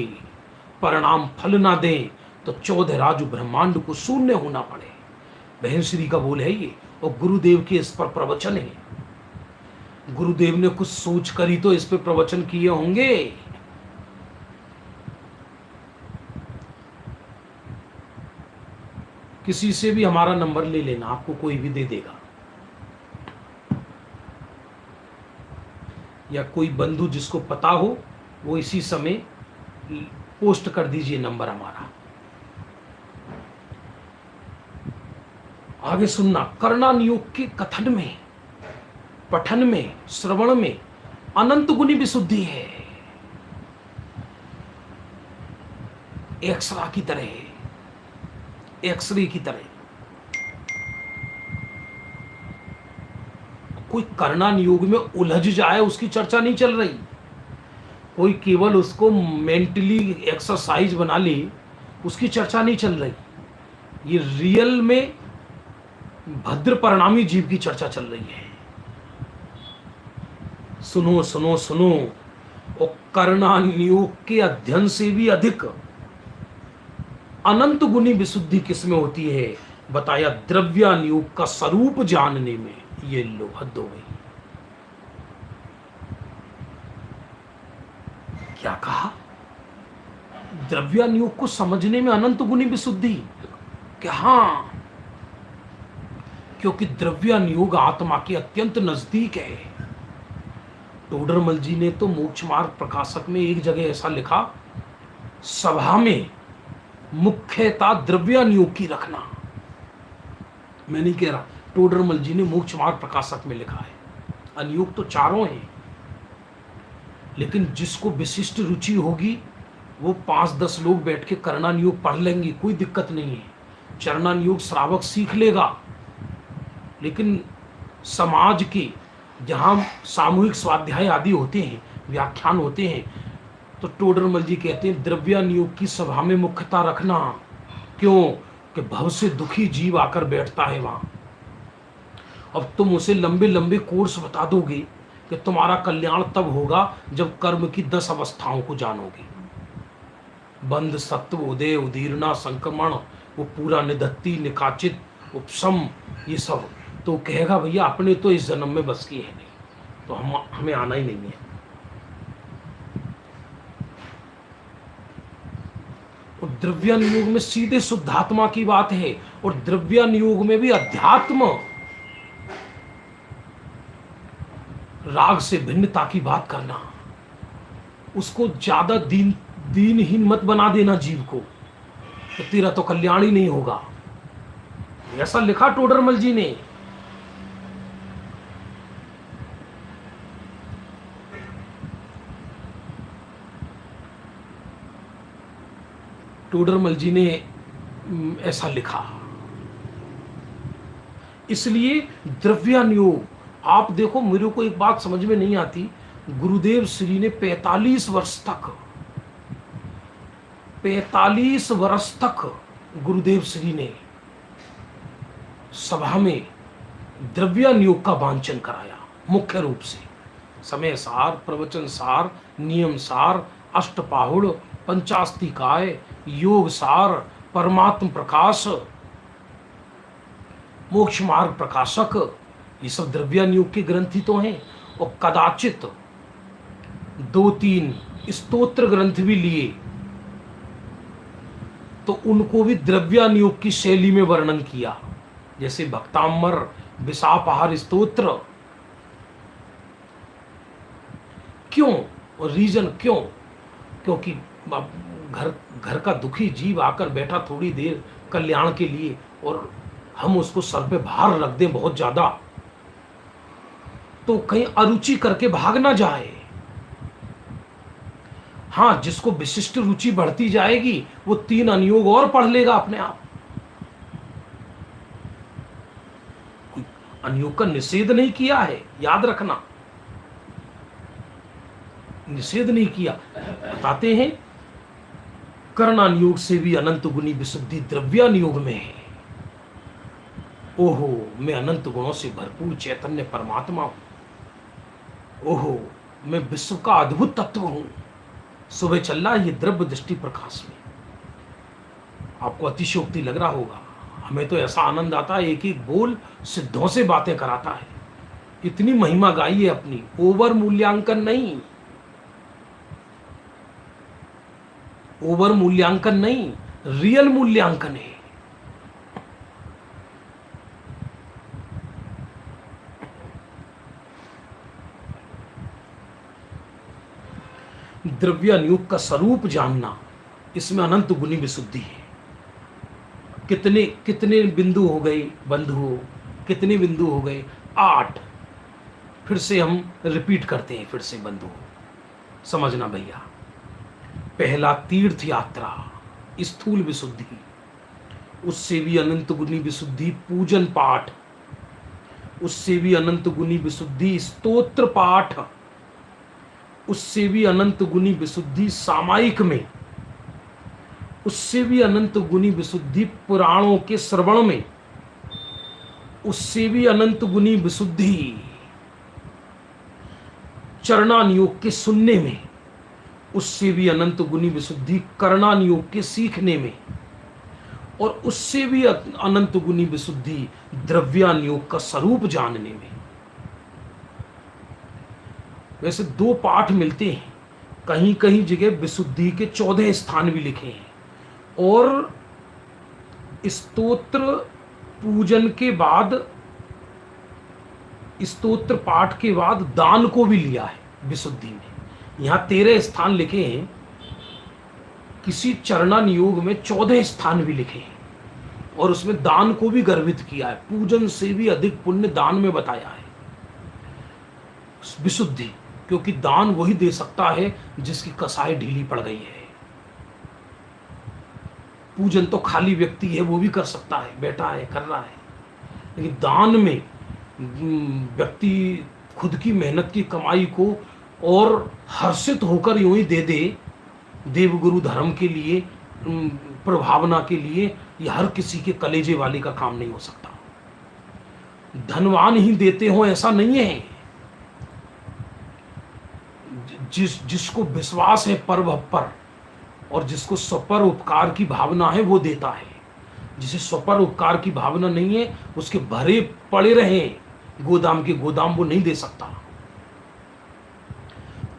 परिणाम फल ना दे तो 14 राजु ब्रह्मांड को शून्य होना पड़े। बहन श्री का बोल है ये, और गुरुदेव के इस पर प्रवचन है। गुरुदेव ने कुछ सोच कर ही तो इस पे प्रवचन किए होंगे। किसी से भी हमारा नंबर ले लेना, आपको कोई भी दे देगा, या कोई बंधु जिसको पता हो वो इसी समय पोस्ट कर दीजिए नंबर हमारा। आगे सुनना, कर्णन योग के कथन में, पठन में, श्रवण में अनंत गुनी विशुद्धि है। एक्सरा की तरह, एक्सरे की तरह। कोई कर्णन योग में उलझ जाए उसकी चर्चा नहीं चल रही, कोई केवल उसको मेंटली एक्सरसाइज बना ले उसकी चर्चा नहीं चल रही। ये रियल में भद्र परिणामी जीव की चर्चा चल रही है। सुनो सुनो सुनो, और कर्णन योग के अध्ययन से भी अधिक अनंत गुनी विशुद्धि किसमें होती है? बताया द्रव्यान योग का स्वरूप जानने में। ये लो, हद हो गई। क्या कहा? द्रव्यान योग को समझने में अनंत गुनी विशुद्धि। क्या? हाँ, क्योंकि द्रव्यान योग आत्मा के अत्यंत नजदीक है। टोडरमल जी ने तो मोक्ष मार्ग प्रकाशक में एक जगह ऐसा लिखा, सभा में मुख्यता द्रव्यान योग की रखना। मैं नहीं कह रहा, टोडरमल जी ने मोक्ष मार्ग प्रकाशक में लिखा है। अनुयोग तो चारों हैं, लेकिन जिसको विशिष्ट रुचि होगी वो 5-10 लोग बैठ के कर्णन योग पढ़ लेंगे, कोई दिक्कत नहीं है। चरणन योग श्रावक सीख लेगा, लेकिन समाज के जहाँ सामूहिक स्वाध्याय आदि होते हैं, व्याख्यान होते हैं, तो टोडरमल जी कहते हैं द्रव्यान योग की सभा में मुख्यता रखना। क्यों? कि भव से दुखी जीव आकर बैठता है वहां। अब तुम उसे लंबे लंबे कोर्स बता दोगे कि तुम्हारा कल्याण तब होगा जब कर्म की 10 अवस्थाओं को जानोगे। बंध, सत्व, उदय, उदीर्णा, संक्रमण, वो पूरा निधत्ति, निकाचित, उपशम, ये सब। तो कहेगा भैया अपने तो इस जन्म में बस की है नहीं, तो हमें आना ही नहीं है। और द्रव्यान योग में सीधे शुद्धात्मा की बात है, और द्रव्यान योग में भी अध्यात्म, राग से भिन्नता की बात करना। उसको ज्यादा दीनहीन मत बना देना जीव को, तो तेरा तो कल्याण ही नहीं होगा। ऐसा लिखा टोडरमल जी ने। टोडरमल जी ने ऐसा लिखा। इसलिए द्रव्यान योग, आप देखो, मेरे को एक बात समझ में नहीं आती, गुरुदेव श्री ने 45 वर्ष तक गुरुदेव श्री ने सभा में द्रव्यान योग का वांचन कराया, मुख्य रूप से समय सार, प्रवचन सार, नियम सार, अष्टपाहुड़, पंचास्तिकाय, योग सार, परमात्म प्रकाश, मोक्ष मार्ग प्रकाशक, ये सब द्रव्यान योग के ग्रंथी तो हैं। और कदाचित 2-3 स्तोत्र ग्रंथ भी लिए तो उनको भी द्रव्यान योग की शैली में वर्णन किया, जैसे भक्तामर, विशापहार स्तोत्र। क्यों? और रीजन क्यों? क्योंकि घर का दुखी जीव आकर बैठा थोड़ी देर कल्याण के लिए, और हम उसको सर पे भार रख दें बहुत ज्यादा, तो कहीं अरुचि करके भाग ना जाए। हाँ, जिसको विशिष्ट रुचि बढ़ती जाएगी वो 3 अनुयोग और पढ़ लेगा अपने आप। अनुयोग का निषेध नहीं किया है, याद रखना। निषेध नहीं किया। बताते हैं कर्णानुयोग से भी अनंत गुणी विशुद्धि द्रव्यानुयोग में है। ओहो, मैं अनंत गुणों से भरपूर चैतन्य परमात्मा हूं। ओहो, मैं विश्व का अद्भुत तत्व हूं। सुबह चल रहा है ये द्रव्य दृष्टि प्रकाश में। आपको अतिशयोक्ति लग रहा होगा, हमें तो ऐसा आनंद आता है, एक एक बोल सिद्धों से बातें कराता है। इतनी महिमा गाई है अपनी, ओवर मूल्यांकन नहीं, ओवर मूल्यांकन नहीं, रियल मूल्यांकन है। द्रव्यानुयोग का स्वरूप जानना, इसमें अनंत गुणी विशुद्धि है। कितने कितने बिंदु हो गए बंधुओं, कितने बिंदु हो गए? 8। फिर से हम रिपीट करते हैं, फिर से बंधुओं समझना भैया। पहला तीर्थ यात्रा, स्थूल विशुद्धि, उससे भी अनंत गुणी विशुद्धि पूजन पाठ, उससे भी अनंत गुणी विशुद्धि स्तोत्र पाठ, उससे भी अनंत गुणी विशुद्धि सामायिक में, उससे भी अनंत गुणी विशुद्धि पुराणों के श्रवण में, उससे भी अनंत गुणी विशुद्धि चरणानुयोग के सुनने में, उससे भी अनंत गुणी विशुद्धि कर्णानुयोग के सीखने में, और उससे भी अनंत गुणी विशुद्धि द्रव्यानुयोग का स्वरूप जानने में। वैसे 2 पाठ मिलते हैं, कहीं कहीं जगह विशुद्धि के 14 स्थान भी लिखे हैं, और स्तोत्र पूजन के बाद, स्तोत्र पाठ के बाद दान को भी लिया है विशुद्धि में। यहां 13 स्थान लिखे हैं, किसी चरणानुयोग में 14 स्थान भी लिखे हैं, और उसमें दान को भी गर्वित किया है। पूजन से भी अधिक पुण्य दान में बताया है विशुद्धि, क्योंकि दान वही दे सकता है जिसकी कसाई ढीली पड़ गई है। पूजन तो खाली व्यक्ति है, वो भी कर सकता है, बैठा है कर रहा है, लेकिन दान में व्यक्ति खुद की मेहनत की कमाई को और हर्षित होकर यूं ही दे दे देवगुरु धर्म के लिए, प्रभावना के लिए, यह हर किसी के कलेजे वाले का काम नहीं हो सकता। धनवान ही देते हो ऐसा नहीं है। जिसको विश्वास है परभव पर, और जिसको स्वपर उपकार की भावना है, वो देता है। जिसे स्वपर उपकार की भावना नहीं है, उसके भरे पड़े रहे गोदाम के गोदाम, वो नहीं दे सकता।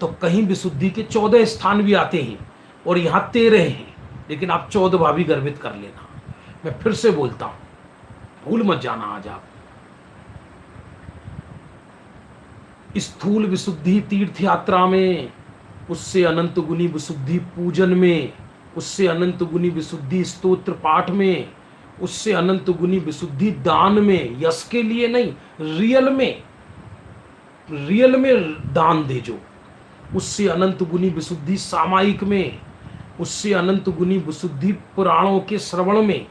तो कहीं विशुद्धि के 14 स्थान भी आते हैं, और यहां 13 हैं, लेकिन आप 14वां भी गर्वित कर लेना। मैं फिर से बोलता हूं, भूल मत जाना आज आप। स्थूल विशुद्धि तीर्थ यात्रा में, उससे अनंत गुणी विशुद्धि पूजन में, उससे अनंत गुणी विशुद्धि स्तोत्र पाठ में, उससे अनंत गुणी विशुद्धि दान में, यश के लिए नहीं, रियल में दान दे जो, उससे अनंत गुणी विशुद्धि सामायिक में, उससे अनंत गुणी विशुद्धि पुराणों के श्रवण में,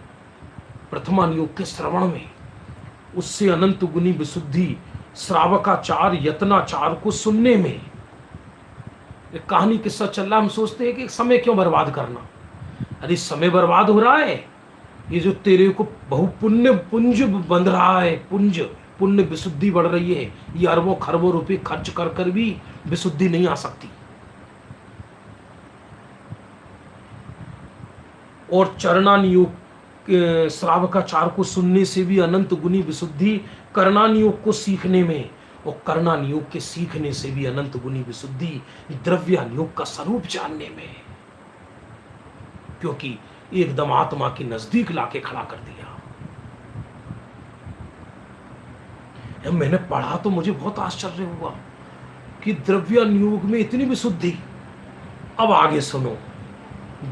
प्रथमानुयोग के श्रवण में, उससे अनंत गुणी विशुद्धि श्रावकाचार यत्नाचार को सुनने में। एक कहानी किस्सा चल रहा, हम सोचते हैं कि समय क्यों बर्बाद करना। अरे समय बर्बाद हो रहा है, ये जो तेरे को बहुपुण्य पुंज बंध रहा है, पुण्य विशुद्धि बढ़ रही है, ये अरबों खरबों रुपए खर्च कर कर भी विशुद्धि नहीं आ सकती। और चरणानुयोग श्रावकाचार को सुनने से भी अनंत गुणी विशुद्धि कर्णानुयोग को सीखने में, और कर्णानुयोग के सीखने से भी अनंत गुणी विशुद्धि द्रव्यानुयोग का स्वरूप जानने में, क्योंकि एकदम आत्मा के नजदीक लाके खड़ा कर दिया। मैंने पढ़ा तो मुझे बहुत आश्चर्य हुआ कि द्रव्यानुयोग में इतनी विशुद्धि। अब आगे सुनो,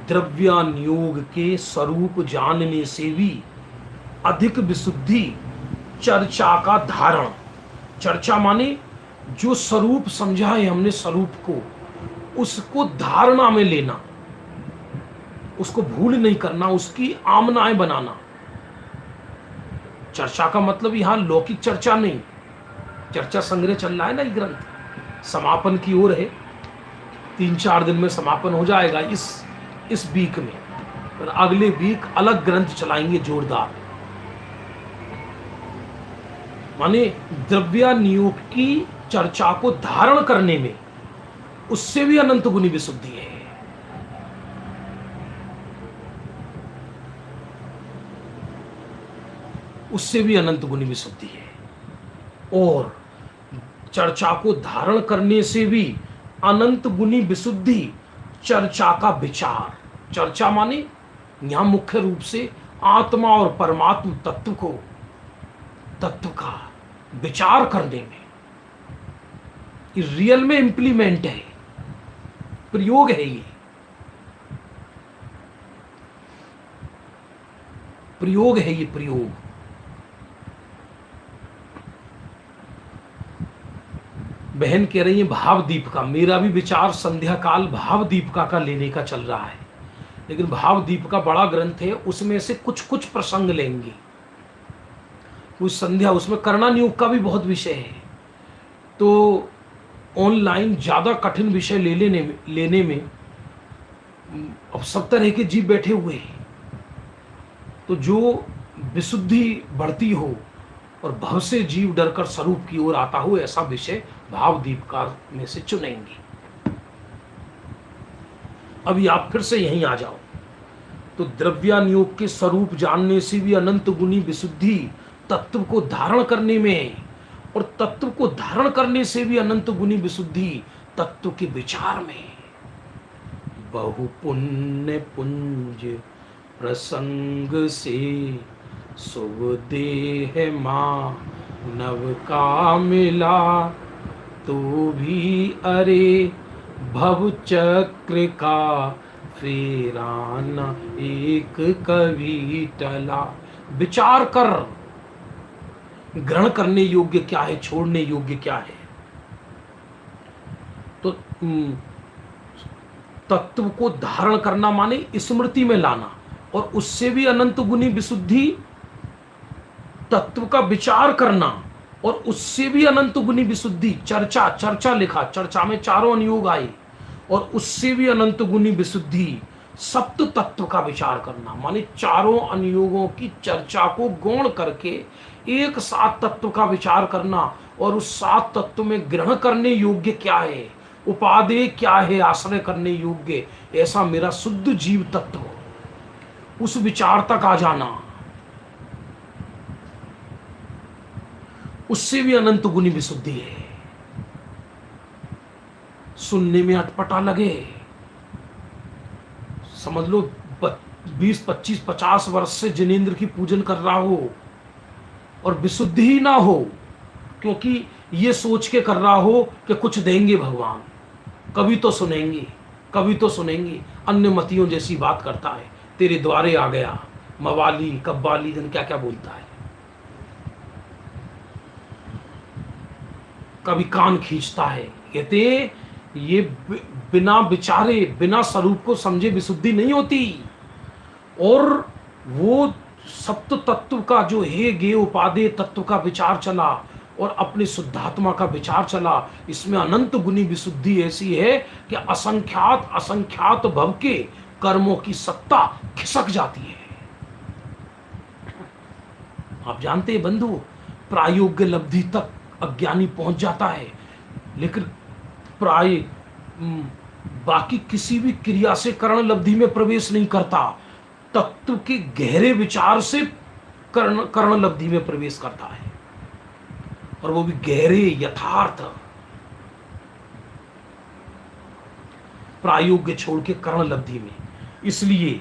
द्रव्यानुयोग के स्वरूप जानने से भी अधिक विशुद्धि चर्चा का धारण। चर्चा माने जो स्वरूप समझा है हमने, स्वरूप को, उसको धारणा में लेना, उसको भूल नहीं करना, उसकी आमनाएं बनाना। चर्चा का मतलब यहां लौकिक चर्चा नहीं, चर्चा संग्रह चल रहा है ना, ये ग्रंथ समापन की ओर है, 3-4 दिन में समापन हो जाएगा इस वीक में, पर अगले वीक अलग ग्रंथ चलाएंगे जोरदार। माने द्रव्यानुयोग की चर्चा को धारण करने में उससे भी अनंत गुनी विशुद्धि है। उससे भी अनंत गुनी विशुद्धि है। और चर्चा को धारण करने से भी अनंत गुनी विशुद्धि चर्चा का विचार। चर्चा माने यहां मुख्य रूप से आत्मा और परमात्म तत्व का विचार करने में, रियल में इंप्लीमेंट है, प्रयोग है। ये प्रयोग है, ये प्रयोग। बहन कह रही है भाव दीपिका। मेरा भी विचार संध्या काल भाव दीपिका का लेने का चल रहा है, लेकिन भाव दीपिका बड़ा ग्रंथ है, उसमें से कुछ कुछ प्रसंग लेंगे। उस संध्या, उसमें कर्णानुयोग का भी बहुत विषय है, तो ऑनलाइन ज़्यादा कठिन विषय लेने में अब सब तरह के जीव बैठे हुए हैं, तो जो विशुद्धि बढ़ती हो और भव से जीव डरकर स्वरूप की ओर आता हो, ऐसा विषय भाव दीपिका में से चुनेंगे। अभी आप फिर से यहीं आ जाओ। तो द्रव्यानुयोग के स्वरूप जानने से भी अनंत गुनी विशुद्धि तत्व को धारण करने में, और तत्व को धारण करने से भी अनंत गुनी विशुद्धि तत्व के विचार में। बहु पुण्य पुंज प्रसंग से शुभ देह मानव का मिला, तो भी अरे भव चक्र का फेराना एक कभी टला। विचार कर, ग्रहण करने योग्य क्या है, छोड़ने योग्य क्या है। तो तत्व को धारण करना माने स्मृति में लाना, और उससे भी अनंत गुनी विशुद्धि तत्व का विचार करना, और उससे भी अनंत गुनी विशुद्धि चर्चा लिखा, चर्चा में चारों अनुयोग आए, और उससे भी अनंत गुनी विशुद्धि सप्त तत्व का विचार करना। माने चारों अनुयोगों की चर्चा को गौण करके एक सात तत्व का विचार करना, और उस सात तत्व में ग्रहण करने योग्य क्या है, उपादेय क्या है, आश्रय करने योग्य, ऐसा मेरा शुद्ध जीव तत्व, उस विचार तक आ जाना। उससे भी अनंत गुनी विशुद्धि है। सुनने में अटपटा लगे, समझ लो 20, 25, 50 वर्ष से जिनेंद्र की पूजन कर रहा हो और विशुद्धि ही ना हो, क्योंकि ये सोच के कर रहा हो कि कुछ देंगे भगवान, कभी तो सुनेंगे, कभी तो सुनेंगे। अन्य मतियों जैसी बात करता है, तेरे द्वारे आ गया, मवाली कब्बाली जन क्या क्या बोलता है, कभी कान खींचता है। कहते ये बिना विचारे, बिना स्वरूप को समझे विशुद्धि नहीं होती। और वो सप्त तत्व का जो हे गे उपादेय तत्व का विचार चला, और अपने शुद्धात्मा का विचार चला, इसमें अनंत गुनी विशुद्धि ऐसी है कि असंख्यात भव के कर्मों की सत्ता खिसक जाती है। आप जानते हैं बंधु, प्रायोग्य लब्धि तक अज्ञानी पहुंच जाता है, लेकिन बाकी किसी भी क्रिया से कर्ण लब्धि में प्रवेश नहीं करता। तत्व के गहरे विचार से कर्ण लब्धि में प्रवेश करता है, और वो भी गहरे यथार्थ प्रायोग्य छोड़ के कर्ण लब्धि में। इसलिए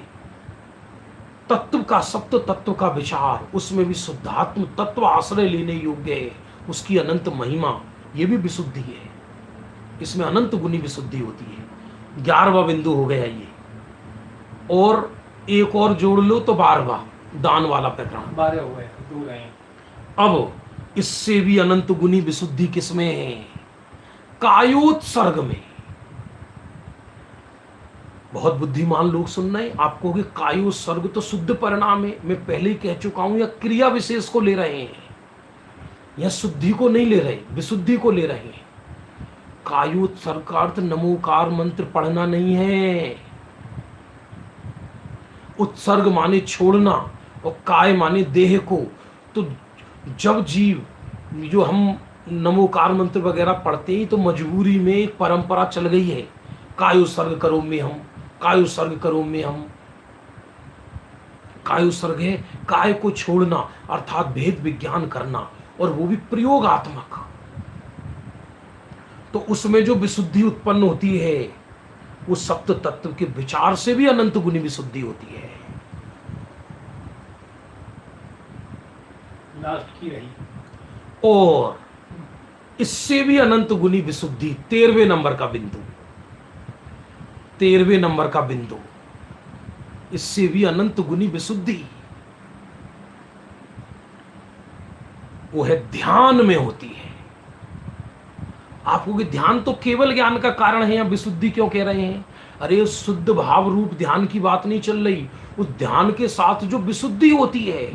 तत्व का, सप्त तत्व का विचार, उसमें भी शुद्धात्म तत्व आश्रय लेने योग्य है, उसकी अनंत महिमा, ये भी विशुद्धि है। इसमें अनंत गुनी विशुद्धि होती है। 11वां बिंदु हो गया ये, और एक और जोड़ लो तो 12वां दान वाला प्रकरण। 12 हो गए, 2 रहे। अब इससे भी अनंत गुनी विशुद्धि किसमें है? कायोत्सर्ग में। बहुत बुद्धिमान लोग सुन रहे हैं, आपको कि कायोत्सर्ग तो शुद्ध परिणाम है। मैं पहले ही कह चुका हूं, या क्रिया विशेष को ले रहे हैं, या शुद्धि को नहीं ले रहे, विशुद्धि को ले रहे हैं। कायोत्सर्ग का अर्थ नमोकार मंत्र पढ़ना नहीं है। उत्सर्ग माने छोड़ना और काय माने देह को। तो जब जीव, जो हम नमोकार मंत्र वगैरह पढ़ते हैं तो मजबूरी में एक परंपरा चल गई है, कायोत्सर्ग करो में हम, कायोत्सर्ग करो में हम। कायोत्सर्ग है काय को छोड़ना, अर्थात भेद विज्ञान करना, और वो भी प्रयोगात्मक। तो उसमें जो विशुद्धि उत्पन्न होती है वो सप्त तत्व के विचार से भी अनंत गुनी विशुद्धि होती है। लास्ट की रही। और इससे भी अनंत गुनी विशुद्धि 13वें नंबर का बिंदु, 13वें नंबर का बिंदु, इससे भी अनंत गुनी विशुद्धि वो है ध्यान में होती है। आपको कि ध्यान तो केवल ज्ञान का कारण है, या विशुद्धि क्यों कह रहे हैं? अरे शुद्ध भाव रूप ध्यान की बात नहीं चल रही, उस ध्यान के साथ जो विशुद्धि होती है।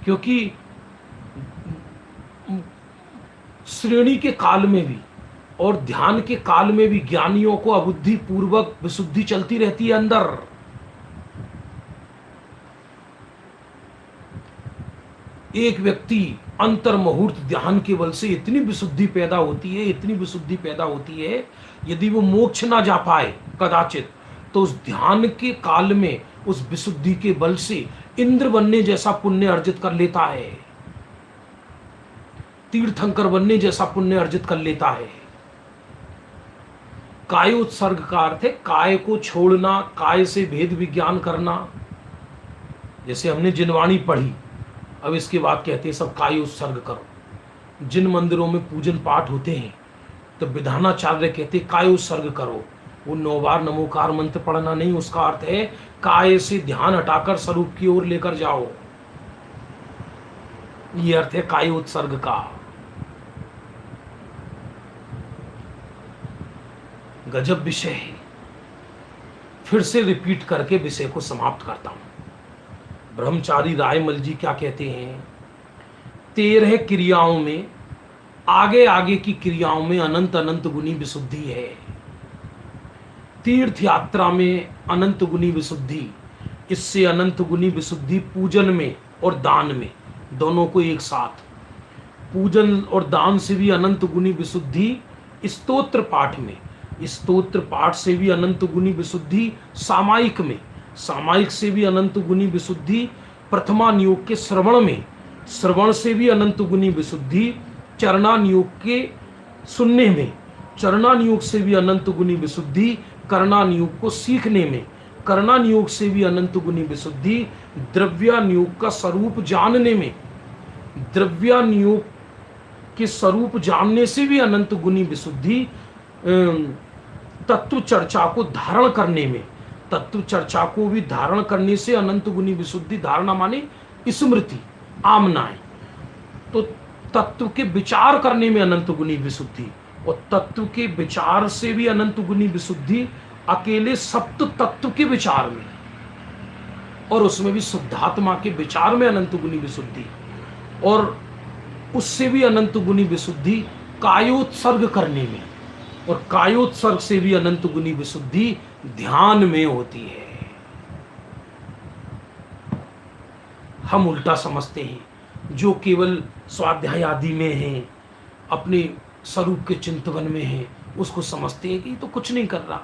क्योंकि श्रेणी के काल में भी और ध्यान के काल में भी ज्ञानियों को अबुद्धि पूर्वक विशुद्धि चलती रहती है अंदर। एक व्यक्ति अंतर मुहूर्त ध्यान के बल से इतनी विशुद्धि पैदा होती है, इतनी विशुद्धि पैदा होती है, यदि वो मोक्ष ना जा पाए कदाचित, तो उस ध्यान के काल में उस विशुद्धि के बल से इंद्र बनने जैसा पुण्य अर्जित कर लेता है, तीर्थंकर बनने जैसा पुण्य अर्जित कर लेता है। कायोत्सर्ग का अर्थ है काय को छोड़ना, काय से भेद विज्ञान करना। जैसे हमने जिनवाणी पढ़ी, अब इसके बाद कहते हैं सब कायोत्सर्ग करो। जिन मंदिरों में पूजन पाठ होते हैं तो विधानाचार्य कहते कायोत्सर्ग करो। वो 9 बार नमोकार मंत्र पढ़ना नहीं, उसका अर्थ है काय से ध्यान हटाकर स्वरूप की ओर लेकर जाओ। ये अर्थ है कायोत्सर्ग का। गजब विषय है। फिर से रिपीट करके विषय को समाप्त करता हूं। ब्रह्मचारी रायमल जी क्या कहते हैं? 13 क्रियाओं में, आगे आगे की क्रियाओं में अनंत अनंत गुनी विशुद्धि है। तीर्थ यात्रा में अनंत गुनी विशुद्धि, इससे अनंत गुनी विशुद्धि पूजन में और दान में, दोनों को एक साथ। पूजन और दान से भी अनंत गुनी विशुद्धि स्तोत्र पाठ में, स्तोत्र पाठ से भी अनंत गुनी विशुद्धि सामायिक में, सामायिक से भी अनंत गुनी विशुद्धि प्रथमानुयोग के श्रवण में, श्रवण से भी अनंत गुनी विशुद्धि चरणानुयोग के सुनने में, चरणानुयोग से भी अनंत गुनी विशुद्धि कर्णानुयोग को सीखने में, कर्णानुयोग से भी अनंत गुनी विशुद्धि द्रव्यानुयोग का स्वरूप जानने में, द्रव्यानुयोग के स्वरूप जानने से भी अनंत गुनी विशुद्धि तत्व चर्चा को धारण करने में, तत्व चर्चा को भी धारण करने से अनंत गुनी विशुद्धि, धारणा माने स्मृति, आमनाएं, तो तत्व के विचार करने में अनंत गुनी विशुद्धि, और तत्व के विचार से भी अनंत गुनी विशुद्धि अकेले सप्त तत्व के विचार में, और उसमें भी शुद्धात्मा के विचार में अनंत गुनी विशुद्धि, और उससे भी अनंत गुनी विशुद्धि कायोत्सर्ग करने में, और कायोत्सर्ग से भी अनंत गुनी विशुद्धि ध्यान में होती है। हम उल्टा समझते हैं, जो केवल स्वाध्याय आदि में हैं, अपने स्वरूप के चिंतन में हैं, उसको समझते हैं कि तो कुछ नहीं कर रहा,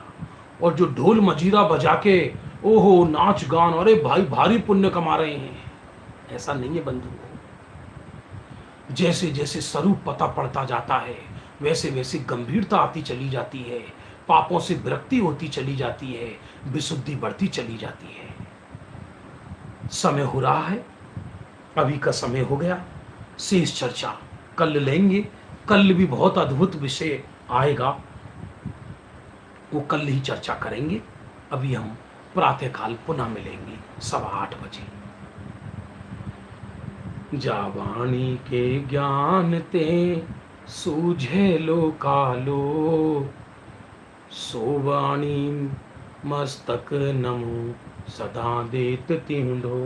और जो ढोल मजीरा बजा के ओहो नाच गान, अरे भाई भारी पुण्य कमा रहे हैं। ऐसा नहीं है बंधु। जैसे जैसे स्वरूप पता पड़ता जाता है, वैसे वैसे गंभीरता आती चली जाती है, पापों से विरक्ति होती चली जाती है, विशुद्धि बढ़ती चली जाती है। समय हो रहा है, अभी का समय हो गया। शेष चर्चा कल लेंगे। कल भी बहुत अद्भुत विषय आएगा, वो कल ही चर्चा करेंगे। अभी हम प्रातःकाल पुनः मिलेंगे 8:15 बजे। जावाणी के ज्ञान ते सूझे लो कालो, सोवाणी मस्तक नमो सदा देत तिंडो।